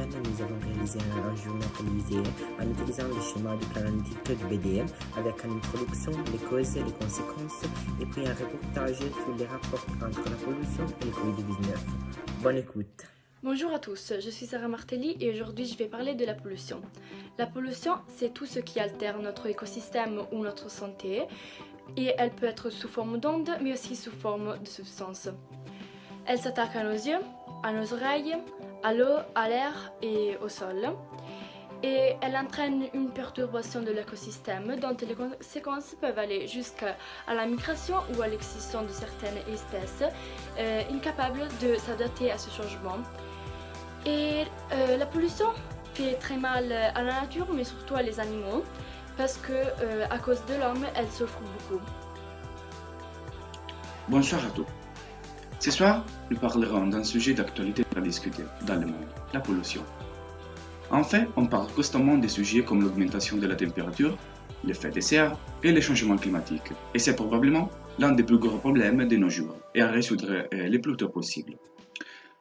semaine, nous avons réalisé un journal télévisé en utilisant le schéma du plan analytique de BDM avec une introduction, les causes et les conséquences et puis un reportage sur les rapports entre la pollution et le Covid-19. Bonne écoute. Bonjour à tous, je suis Sarah Martelly et aujourd'hui je vais parler de la pollution. La pollution, c'est tout ce qui altère notre écosystème ou notre santé et elle peut être sous forme d'ondes mais aussi sous forme de substances. Elle s'attaque à nos yeux, à nos oreilles, à l'eau, à l'air et au sol. Et elle entraîne une perturbation de l'écosystème dont les conséquences peuvent aller jusqu'à la migration ou à l'extinction de certaines espèces incapables de s'adapter à ce changement. Et la pollution fait très mal à la nature, mais surtout à les animaux, parce que à cause de l'homme, elle souffre beaucoup. Bonsoir à tous. Ce soir, nous parlerons d'un sujet d'actualité à discuter dans le monde, la pollution. En fait, on parle constamment des sujets comme l'augmentation de la température, l'effet de serre et les changements climatiques. Et c'est probablement l'un des plus gros problèmes de nos jours et à résoudre le plus tôt possible.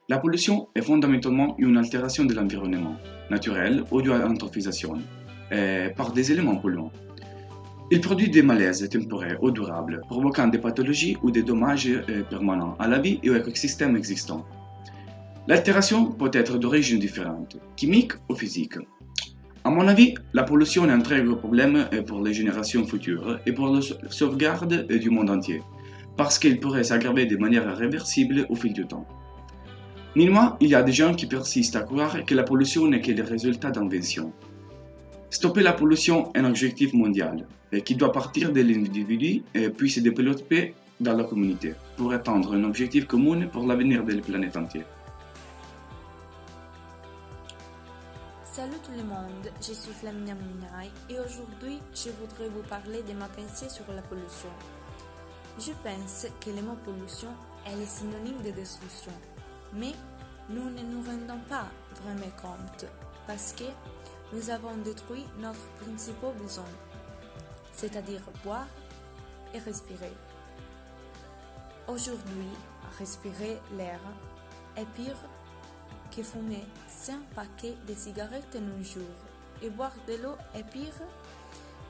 La pollution est fondamentalement une altération de l'environnement, naturel ou de l'anthropisation, par des éléments polluants. Il produit des malaises temporaires ou durables, provoquant des pathologies ou des dommages permanents à la vie et aux écosystèmes existants. L'altération peut être d'origine différente, chimique ou physique. À mon avis, la pollution est un très gros problème pour les générations futures et pour la sauvegarde du monde entier, parce qu'il pourrait s'aggraver de manière réversible au fil du temps. Néanmoins, il y a des gens qui persistent à croire que la pollution n'est que le résultat d'inventions. Stopper la pollution est un objectif mondial qui doit partir de l'individu puis se développer dans la communauté pour atteindre un objectif commun pour l'avenir de la planète entière. Salut tout le monde, je suis Flamina Minaï et aujourd'hui je voudrais vous parler de ma pensée sur la pollution. Je pense que le mot pollution est le synonyme de destruction, mais nous ne nous rendons pas vraiment compte parce que nous avons détruit notre principal besoin, c'est-à-dire boire et respirer. Aujourd'hui, respirer l'air est pire que fumer 5 paquets de cigarettes en un jour, et boire de l'eau est pire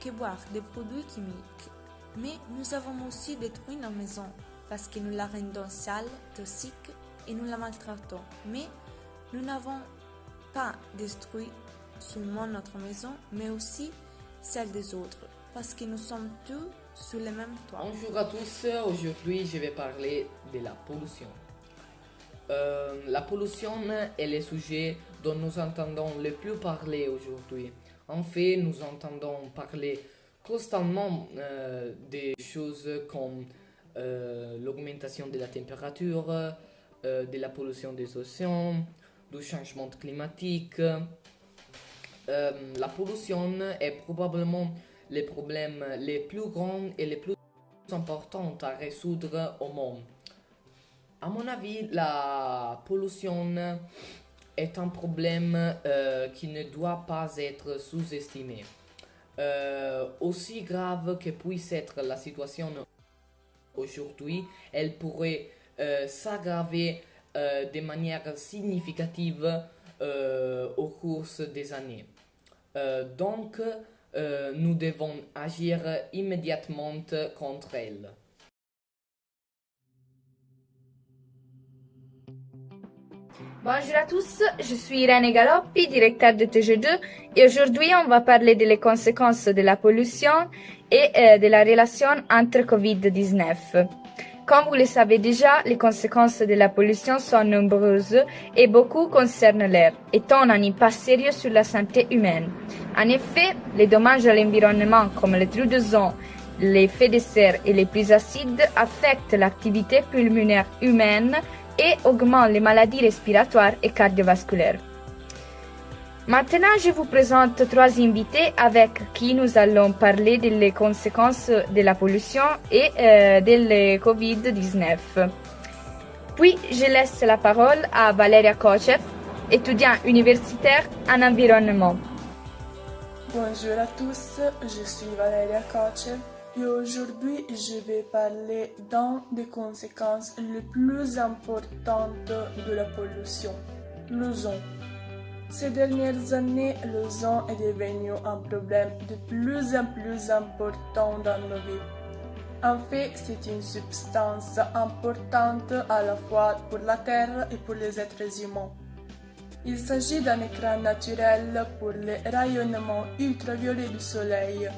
que boire des produits chimiques. Mais nous avons aussi détruit nos maisons parce que nous la rendons sale, toxique et nous la maltraitons. Mais nous n'avons pas détruit seulement notre maison, mais aussi celle des autres, parce que nous sommes tous sous le même toit. Bonjour à tous, aujourd'hui je vais parler de la pollution. La pollution est le sujet dont nous entendons le plus parler aujourd'hui. En fait, nous entendons parler constamment des choses comme l'augmentation de la température, de la pollution des océans, du changement climatique. La pollution est probablement le problème le plus grand et le plus important à résoudre au monde. À mon avis, la pollution est un problème qui ne doit pas être sous-estimé. Aussi grave que puisse être la situation aujourd'hui, elle pourrait s'aggraver de manière significative au cours des années. Donc, nous devons agir immédiatement contre elle. Bonjour à tous, je suis Irene Galoppi, directeur de TG2 et aujourd'hui on va parler des conséquences de la pollution et de la relation entre Covid-19. Comme vous le savez déjà, les conséquences de la pollution sont nombreuses et beaucoup concernent l'air, étant un impact sérieux sur la santé humaine. En effet, les dommages à l'environnement comme les trous d'ozone, l'effet de serre et les pluies acides affectent l'activité pulmonaire humaine et augmente les maladies respiratoires et cardiovasculaires. Maintenant, je vous présente 3 invités avec qui nous allons parler des conséquences de la pollution et de la Covid-19. Puis, je laisse la parole à Valeria Kochev, étudiant universitaire en environnement. Bonjour à tous, je suis Valeria Kochev et aujourd'hui je vais parler d'une des conséquences les plus importantes de la pollution, l'ozone. Ces dernières années, l'ozone est devenu un problème de plus en plus important dans nos vies. En fait, c'est une substance importante à la fois pour la Terre et pour les êtres humains. Il s'agit d'un écran naturel pour le rayonnement ultraviolet du Soleil.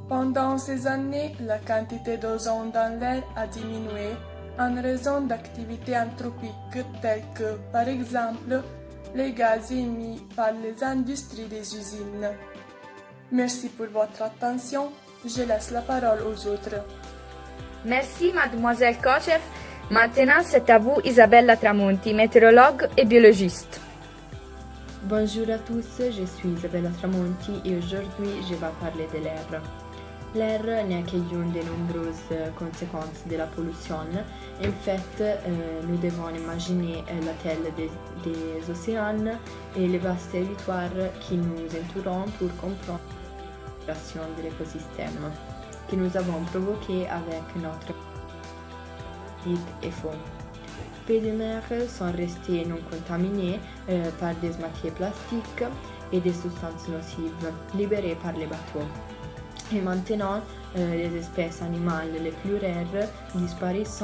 Pendant ces années, la quantité d'ozone dans l'air a diminué en raison d'activités anthropiques telles que, par exemple, les gaz émis par les industries des usines. Merci pour votre attention. Je laisse la parole aux autres. Merci, mademoiselle Kochev. Maintenant, c'est à vous, Isabella Tramonti, météorologue et biologiste. Bonjour à tous, je suis Isabella Tramonti et aujourd'hui je vais parler de l'air. L'air n'est qu'une des nombreuses conséquences de la pollution. En fait, nous devons imaginer la taille des océans et les vastes territoires qui nous entourent pour comprendre la situation de l'écosystème que nous avons provoqué avec notre politique et fond. Peu de mers sont restées non contaminées par des matières plastiques et des substances nocives libérées par les bateaux. Et maintenant, les espèces animales les plus rares disparaissent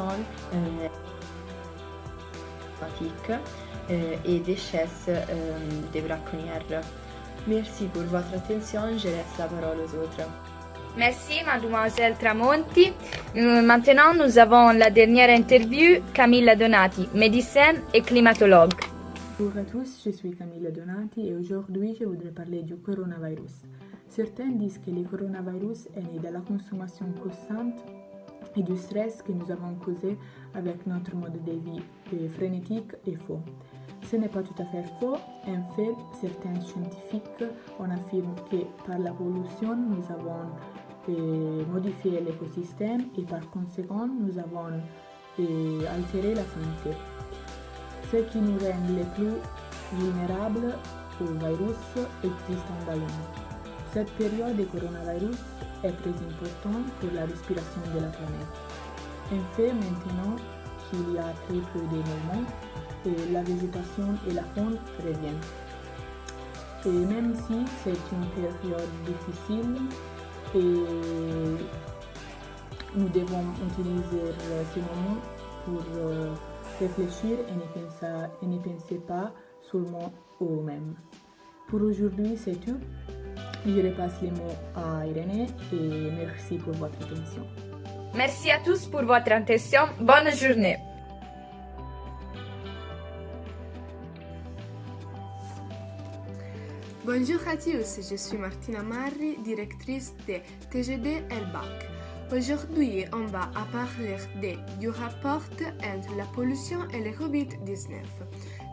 et des chasses des braconnières. Merci pour votre attention, je laisse la parole aux autres. Merci, mademoiselle Tramonti. Maintenant, nous avons la dernière interview, Camilla Donati, médecin et climatologue. Bonjour à tous, je suis Camilla Donati et aujourd'hui je voudrais parler du coronavirus. Certains disent que le coronavirus est né de la consommation constante et du stress que nous avons causé avec notre mode de vie frénétique et faux. Ce n'est pas tout à fait faux. En fait, certains scientifiques affirment que par la pollution, nous avons modifié l'écosystème et par conséquent, nous avons altéré la santé. Ce qui nous rend les plus vulnérables au virus existant dans le monde. Cette période de coronavirus est très importante pour la respiration de la planète. En fait, maintenant qu'il y a très peu de mouvements, la végétation et la faune reviennent. Et même si c'est une période difficile, nous devons utiliser ce moment pour réfléchir et ne penser pas seulement au même. Pour aujourd'hui, c'est tout. Je repasse les mots à Irénée et merci pour votre attention. Merci à tous pour votre attention. Bonne journée. Bonjour à tous, je suis Martina Marri, directrice de TGD Elbac. Aujourd'hui, on va parler du rapport entre la pollution et le Covid-19.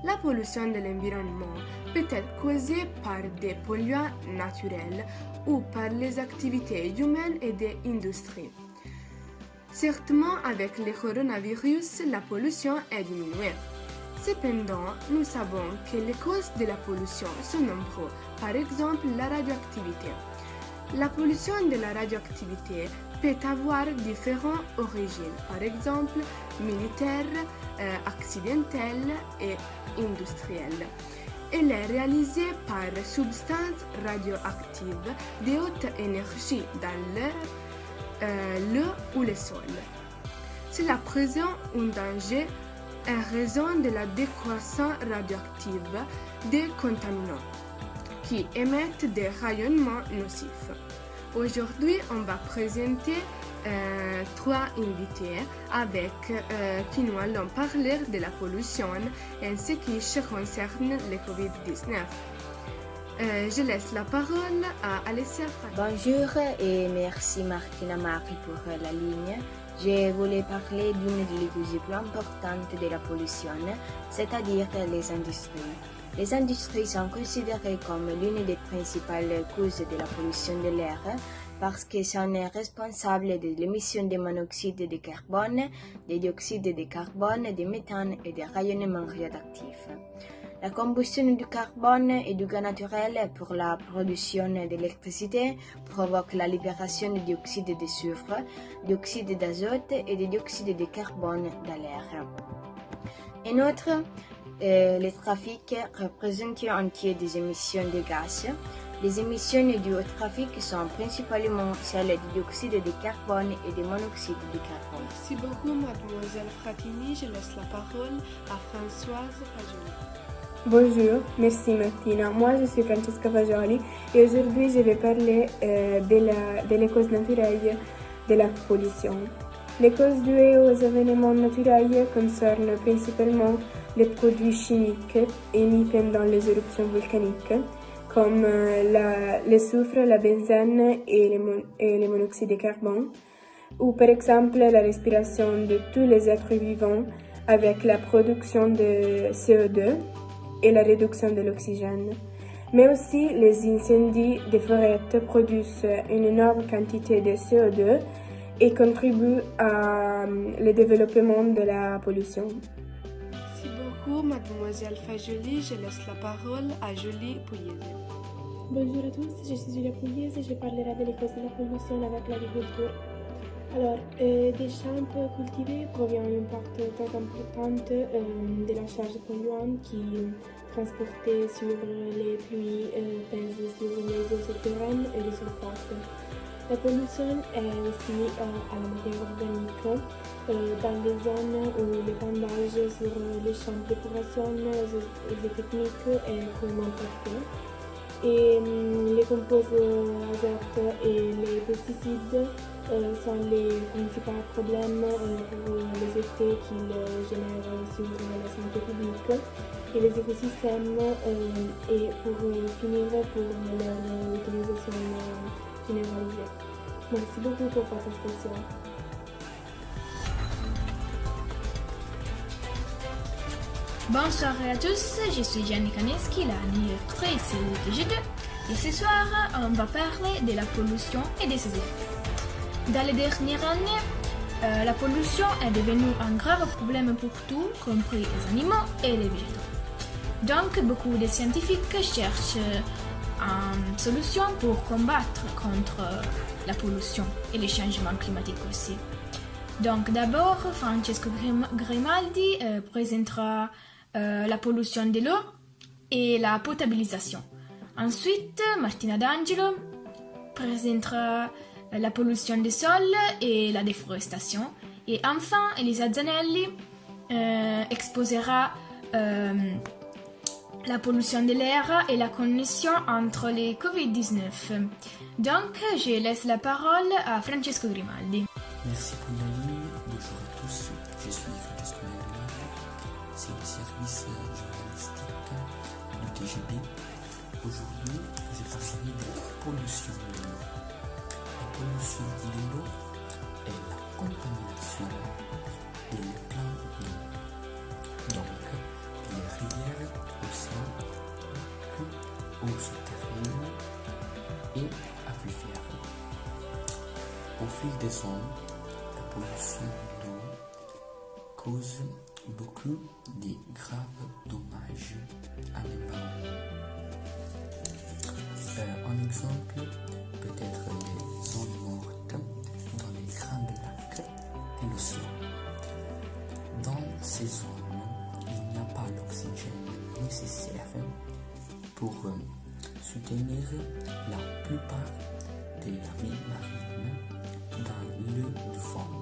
La pollution de l'environnement peut être causée par des polluants naturels ou par les activités humaines et des industries. Certainement, avec le coronavirus, la pollution est diminuée. Cependant, nous savons que les causes de la pollution sont nombreuses, par exemple la radioactivité. La pollution de la radioactivité peut avoir différentes origines, par exemple militaire, accidentelle et industrielle. Elle est réalisée par substances radioactives de haute énergie dans l'air, l'eau ou le sol. Cela présente un danger en raison de la décroissance radioactive des contaminants qui émettent des rayonnements nocifs. Aujourd'hui, on va présenter trois invités avec qui nous allons parler de la pollution en ce qui concerne le Covid-19. Je laisse la parole à Alessia. Bonjour et merci Martina Marri pour la ligne. Je voulais parler d'une des causes plus importantes de la pollution, c'est-à-dire les industries. Les industries sont considérées comme l'une des principales causes de la pollution de l'air parce qu'elles sont responsables de l'émission de monoxyde de carbone, de dioxyde de carbone, de méthane et des rayonnements radioactifs. La combustion du carbone et du gaz naturel pour la production d'électricité provoque la libération de dioxyde de soufre, dioxyde d'azote et de dioxyde de carbone dans l'air. En outre, Le trafic représente un tiers des émissions de gaz. Les émissions dues au trafic sont principalement celles du dioxyde de carbone et du monoxyde de carbone. Merci beaucoup, mademoiselle Fratini. Je laisse la parole à Françoise Fagioli. Bonjour, merci Martina. Moi je suis Francesca Fagioli et aujourd'hui je vais parler des causes naturelles de la pollution. Les causes dues aux événements naturels concernent principalement les produits chimiques émis pendant les éruptions volcaniques, comme le soufre, la benzène et le monoxyde de carbone, ou par exemple la respiration de tous les êtres vivants avec la production de CO2 et la réduction de l'oxygène. Mais aussi les incendies des forêts produisent une énorme quantité de CO2 et contribuent au développement de la pollution. Merci beaucoup, mademoiselle Fagioli. Je laisse la parole à Julie Pugliese. Bonjour à tous, je suis Julia Pugliese et je parlerai des causes de la pollution avec l'agriculture. Alors, des champs cultivés provient une part très importante de la charge polluante qui, transportée sur les pluies, pèse sur les eaux souterraines et les surfaces. La pollution est aussi à la matière organique. Dans les zones où l'épandage sur les champs de préparation, les techniques est couramment pratiqué. Et les composés azote et les pesticides sont les principaux problèmes pour les effets qu'ils génèrent sur la santé publique et les écosystèmes et pour finir pour leur utilisation généralisée. Merci beaucoup pour votre attention. Bonsoir à tous, je suis Gianni Kaneski, la directrice du TG2 et ce soir on va parler de la pollution et de ses effets. Dans les dernières années, la pollution est devenue un grave problème pour tout, compris les animaux et les végétaux. Donc beaucoup de scientifiques cherchent une solution pour combattre contre la pollution et les changements climatiques aussi. Donc d'abord, Francesco Grimaldi présentera la pollution de l'eau et la potabilisation. Ensuite, Martina D'Angelo présentera la pollution des sols et la déforestation. Et enfin, Elisa Zanelli exposera la pollution de l'air et la connexion entre les Covid-19. Donc, je laisse la parole à Francesco Grimaldi. Merci pour la ligne. Bonjour à tous, je suis Francesco Grimaldi. C'est le service journalistique du TGB. Aujourd'hui, je parlerai de la pollution de l'eau. La pollution de l'eau est la contamination des plans d'eau. Donc, les rivières, océans, eaux souterraines et aquifères. Au fil des ans, la pollution d'eau cause beaucoup de graves dommages à l'environnement. Un exemple peut être les zones mortes dans les grands lacs et l'océan. Dans ces zones, il n'y a pas l'oxygène nécessaire pour soutenir la plupart de la vie marine dans l'eau du fond.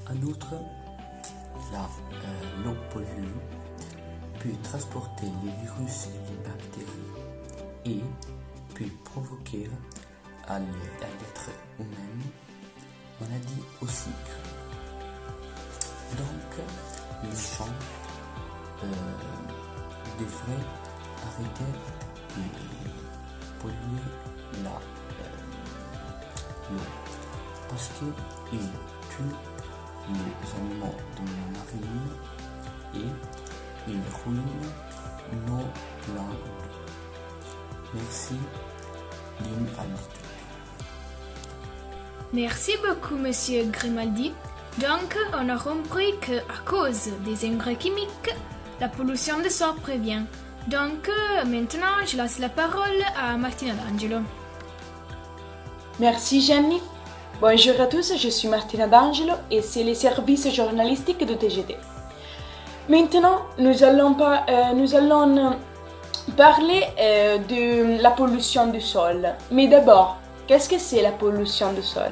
En outre, l'eau polluée peut transporter les virus et les bactéries et peut provoquer à l'être humain maladie au sucre. Donc, les gens devraient arrêter de polluer l'eau parce qu'ils tuent les animaux de la marine et ils ruinent nos plans. Merci, ligne à l'écoute. Merci beaucoup, Monsieur Grimaldi. Donc, on a compris qu'à cause des engrais chimiques, la pollution des sols prévient. Donc, maintenant, je laisse la parole à Martina D'Angelo. Merci, Gianni. Bonjour à tous, je suis Martina D'Angelo et c'est le service journalistique de TGD. Maintenant, nous allons parler de la pollution du sol. Mais d'abord, qu'est-ce que c'est la pollution du sol?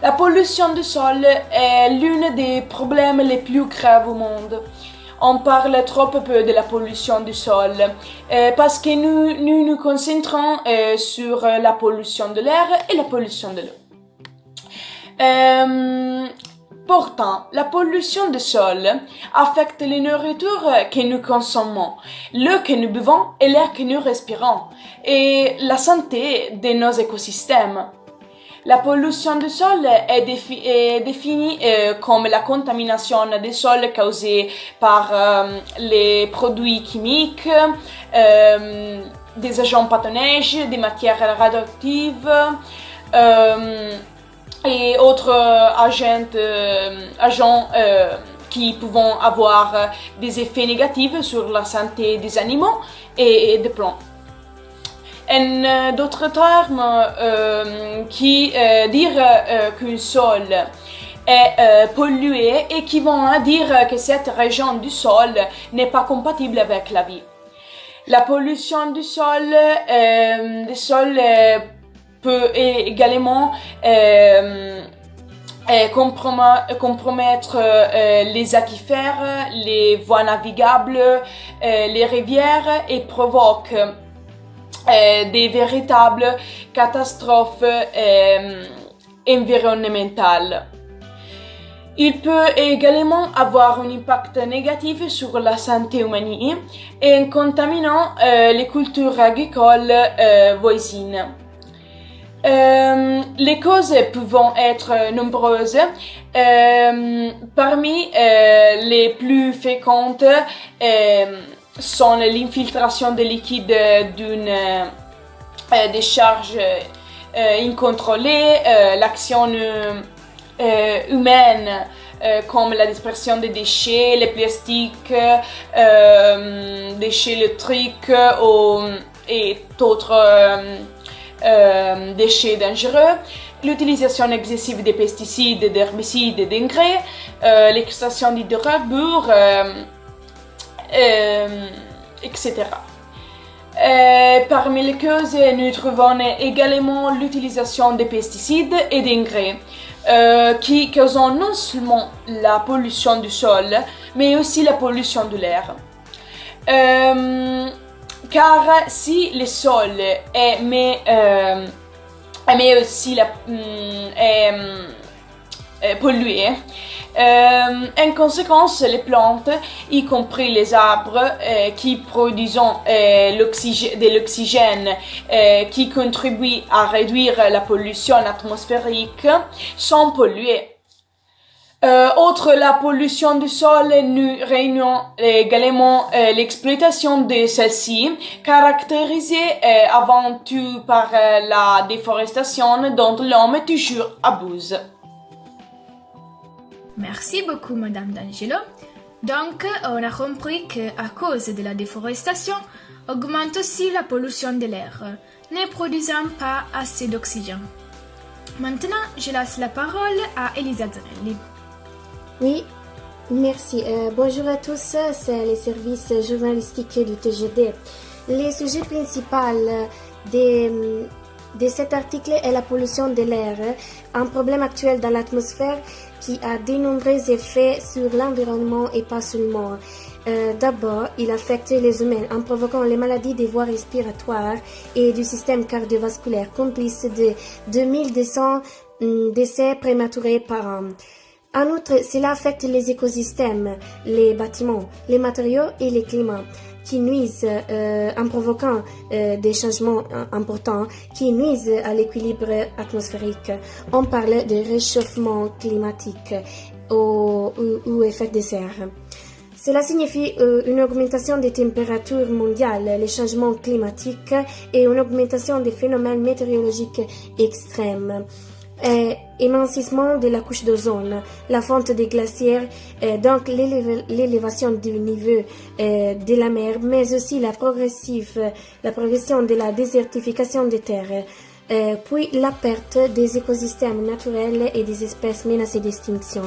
La pollution du sol est l'un des problèmes les plus graves au monde. On parle trop peu de la pollution du sol parce que nous nous concentrons sur la pollution de l'air et la pollution de l'eau. Pourtant, la pollution du sol affecte les nourritures que nous consommons, l'eau que nous buvons et l'air que nous respirons, et la santé de nos écosystèmes. La pollution du sol est définie comme la contamination des sols causée par les produits chimiques, des agents pathogènes, des matières radioactives et autres agents qui peuvent avoir des effets négatifs sur la santé des animaux et des plantes. En d'autres termes, dire qu'un sol est pollué équivaut à dire que cette région du sol n'est pas compatible avec la vie. La pollution du sol, peut également compromettre les aquifères, les voies navigables, les rivières et provoque des véritables catastrophes environnementales. Il peut également avoir un impact négatif sur la santé humaine en contaminant les cultures agricoles voisines. Les causes peuvent être nombreuses. Parmi les plus fréquentes sont l'infiltration de liquide d'une décharge incontrôlée, l'action humaine comme la dispersion des déchets, les plastiques, déchets électriques et d'autres déchets dangereux, l'utilisation excessive des pesticides, d'herbicides et d'engrais, l'extraction d'hydrocarbures, etc. Parmi les causes, nous trouvons également l'utilisation des pesticides et d'engrais qui causent non seulement la pollution du sol, mais aussi la pollution de l'air. Car si le sol émet aussi pollué, en conséquence, les plantes, y compris les arbres qui produisent de l'oxygène qui contribue à réduire la pollution atmosphérique, sont polluées. Outre la pollution du sol, nous réunions également l'exploitation de celle-ci, caractérisée avant tout par la déforestation dont l'homme toujours abuse. Merci beaucoup, Madame D'Angelo. Donc, on a compris qu'à cause de la déforestation, augmente aussi la pollution de l'air, ne produisant pas assez d'oxygène. Maintenant, je laisse la parole à Elisa Zanelli. Oui, merci. Bonjour à tous, c'est le service journalistique du TGD. Le sujet principal de cet article est la pollution de l'air, un problème actuel dans l'atmosphère qui a de nombreux effets sur l'environnement et pas seulement. D'abord, il affecte les humains en provoquant les maladies des voies respiratoires et du système cardiovasculaire, complice de 2200 décès prématurés par an. En outre, cela affecte les écosystèmes, les bâtiments, les matériaux et les climats, qui nuisent en provoquant des changements importants, qui nuisent à l'équilibre atmosphérique. On parle de réchauffement climatique ou effet de serre. Cela signifie une augmentation des températures mondiales, les changements climatiques et une augmentation des phénomènes météorologiques extrêmes. Émincissement de la couche d'ozone, la fonte des glaciers, donc l'élévation du niveau de la mer, mais aussi la progression de la désertification des terres, puis la perte des écosystèmes naturels et des espèces menacées d'extinction.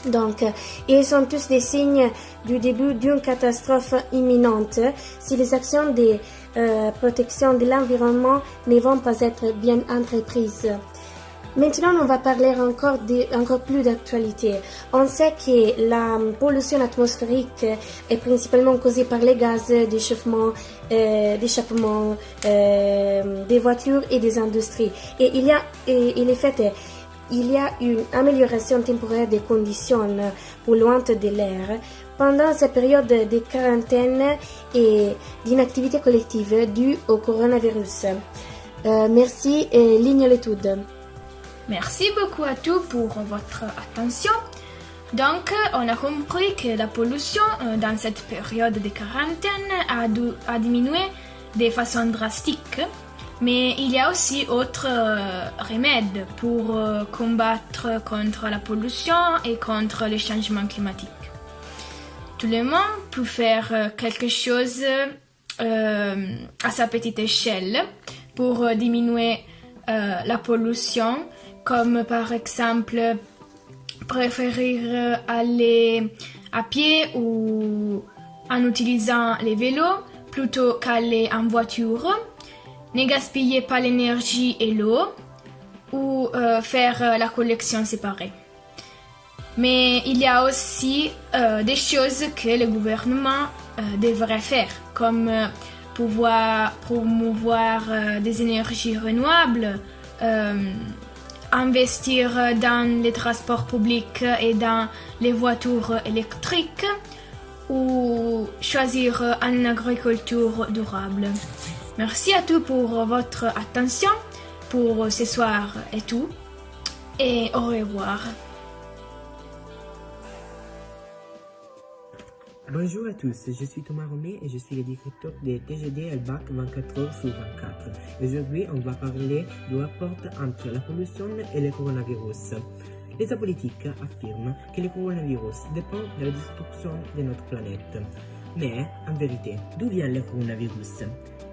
Donc, ils sont tous des signes du début d'une catastrophe imminente si les actions de protection de l'environnement ne vont pas être bien entreprises. Maintenant, on va parler encore plus d'actualité. On sait que la pollution atmosphérique est principalement causée par les gaz d'échappement des voitures et des industries. Et il y a une amélioration temporaire des conditions polluantes de l'air pendant cette période de quarantaine et d'inactivité collective due au coronavirus. Merci et ligne l'étude. Merci beaucoup à tous pour votre attention. Donc, on a compris que la pollution dans cette période de quarantaine a diminué de façon drastique. Mais il y a aussi autres remèdes pour combattre contre la pollution et contre les changements climatiques. Tout le monde peut faire quelque chose à sa petite échelle pour diminuer la pollution, comme par exemple préférer aller à pied ou en utilisant les vélos plutôt qu'aller en voiture. Ne gaspillez pas l'énergie et l'eau ou faire la collection séparée. Mais il y a aussi des choses que le gouvernement devrait faire, comme pouvoir promouvoir des énergies renouvelables, investir dans les transports publics et dans les voitures électriques ou choisir une agriculture durable. Merci à tous pour votre attention pour ce soir et tout. Et au revoir. Bonjour à tous, je suis Thomas Romé et je suis le directeur de TGD Elbac 24h/24. Aujourd'hui, on va parler du rapport entre la pollution et le coronavirus. Les politiques affirment que le coronavirus dépend de la destruction de notre planète. Mais, en vérité, d'où vient le coronavirus?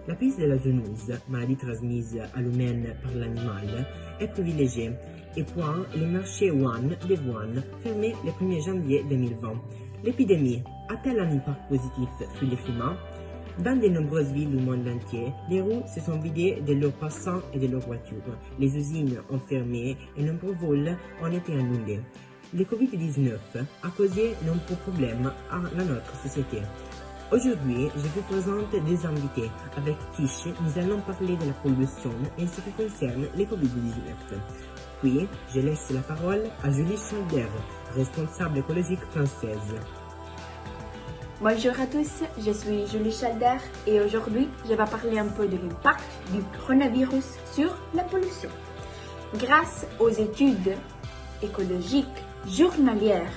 La piste de la zoonose, maladie transmise à l'humain par l'animal, est privilégiée et point le marché Wuhan de Wuhan fermé le 1er janvier 2020. L'épidémie a-t-elle un impact positif sur le climat? Dans de nombreuses villes du monde entier, les rues se sont vidées de leurs passants et de leurs voitures. Les usines ont fermé et nombreux vols ont été annulés. Le Covid-19 a causé de nombreux problèmes à notre société. Aujourd'hui, je vous présente des invités avec qui nous allons parler de la pollution et ce qui concerne le Covid-19. Puis, je laisse la parole à Julie Schneider, responsable écologique française. Bonjour à tous, je suis Julie Schneider et aujourd'hui, je vais parler un peu de l'impact du coronavirus sur la pollution. Grâce aux études écologiques journalières,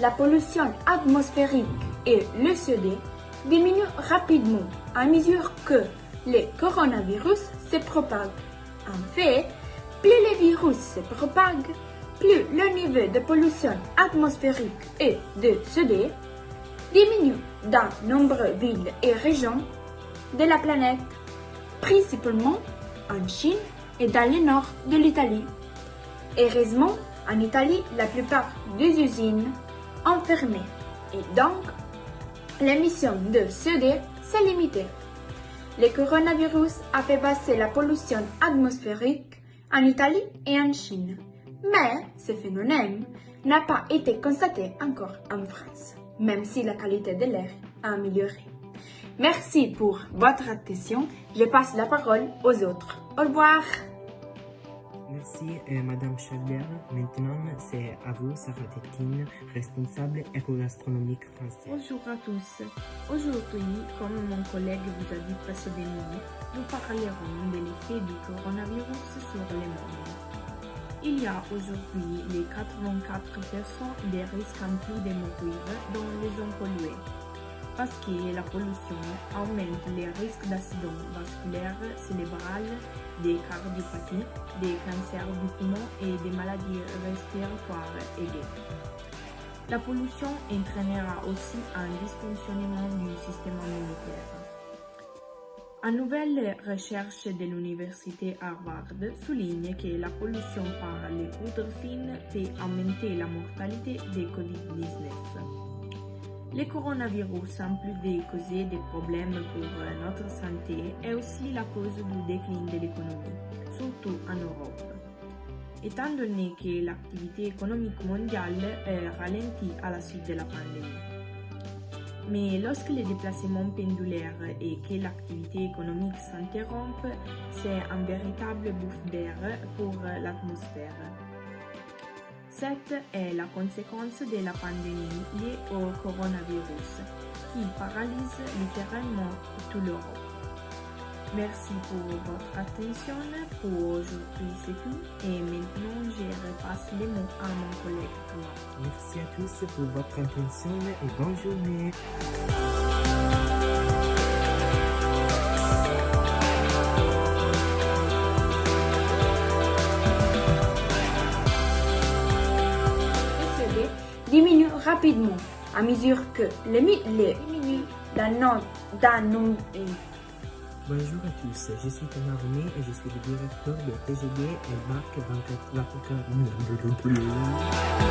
la pollution atmosphérique et le CO2 diminuent rapidement à mesure que le coronavirus se propague. En fait, plus le virus se propague, plus le niveau de pollution atmosphérique et de CO2 diminue dans nombreuses villes et régions de la planète, principalement en Chine et dans le nord de l'Italie. Heureusement, en Italie, la plupart des usines ont fermé et donc l'émission de CO2 s'est limitée. Le coronavirus a fait baisser la pollution atmosphérique en Italie et en Chine. Mais ce phénomène n'a pas été constaté encore en France, même si la qualité de l'air a amélioré. Merci pour votre attention. Je passe la parole aux autres. Au revoir. Merci Madame Schneider. Maintenant, c'est à vous, Sarah Tétine, responsable éco-gastronomique française. Bonjour à tous. Aujourd'hui, comme mon collègue vous a dit précédemment, nous parlerons de l'effet du coronavirus sur le monde. Il y a aujourd'hui les 84% des risques en plus de mourir dans les zones polluées, parce que la pollution augmente les risques d'accidents vasculaires cérébrales, des cardiopathies, des cancers du poumon et des maladies respiratoires aiguës. La pollution entraînera aussi un dysfonctionnement du système immunitaire. Une nouvelle recherche de l'université Harvard souligne que la pollution par les poudres fines peut augmenter la mortalité de Covid-19. Le coronavirus, en plus de causer des problèmes pour notre santé, est aussi la cause du déclin de l'économie, surtout en Europe. Étant donné que l'activité économique mondiale est ralentie à la suite de la pandémie. Mais lorsque les déplacements pendulaires et que l'activité économique s'interrompt, c'est un véritable bouffe d'air pour l'atmosphère. Cette est la conséquence de la pandémie liée au coronavirus, qui paralyse littéralement toute l'Europe. Merci pour votre attention. Pour aujourd'hui, c'est tout. Et maintenant, je repasse les mots à mon collègue Thomas. Merci à tous pour votre attention et bonne journée. Diminue rapidement à mesure que les diminue d'un nombre. Bonjour à tous, je suis Thomas René et je suis le directeur de TGD Elbac 24.